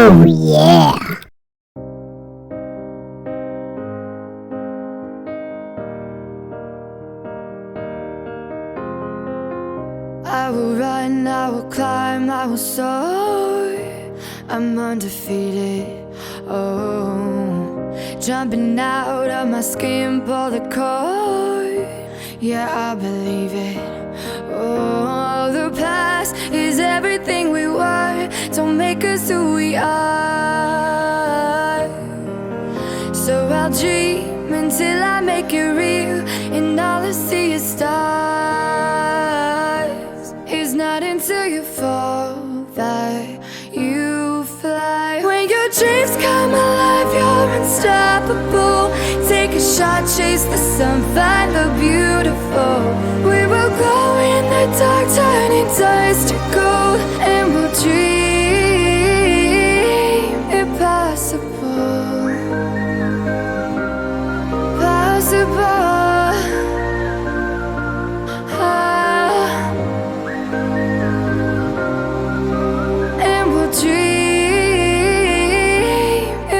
Oh yeah. I will run, I will climb, I will soar. I'm undefeated, oh. Jumping out of my skin, pull the cord. Yeah, I believe it. Oh, the past is everything we were. Don't make us who we are. So I'll dream until I make it real, and all I see is stars. It's not until you fall that you fly. When your dreams come alive, you're unstoppable. Take a shot, chase the sun, find the beautiful. We will glow in the dark, turning dust to gold, and we'll dream impossible. Possible. And we'll dream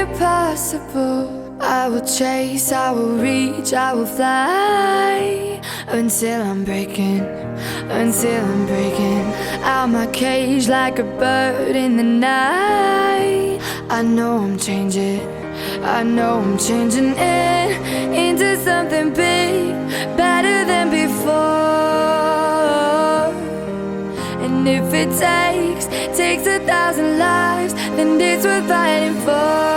impossible. I will chase, I will reach, I will fly until I'm breaking out my cage like a bird in the night. I know I'm changing into something big, better than before. And if it takes 1,000 lives, then it's worth fighting for.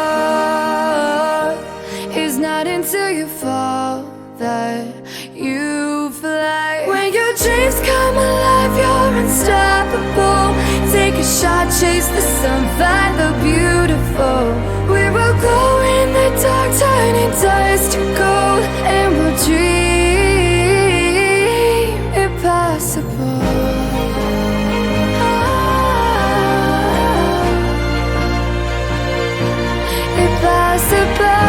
It's not until you fall that you fly. When your dreams come alive, you're unstoppable. Take a shot, chase the sun, find the beautiful. We will glow in the dark, turning dust to gold, and we'll dream impossible. Impossible.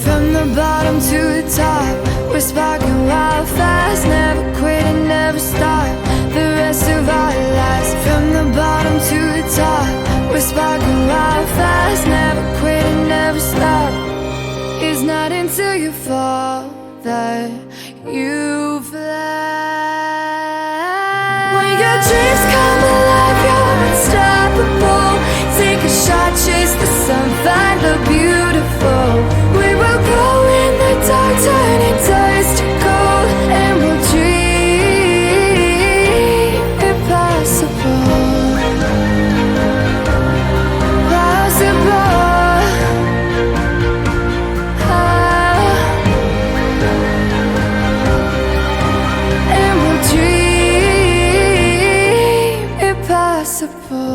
From the bottom to the top, we're sparking wild fast. Never quit and never stop the rest of our lives. From the bottom to the top, we're sparking wild fast. Never quit and never stop. It's not until you fall that you fly. When your dreams come alive, you're unstoppable. Take a shot, chase the sun, find the beautiful. We will glow in the dark, turning dust to gold, and we'll dream impossible. Possible. And we'll dream impossible.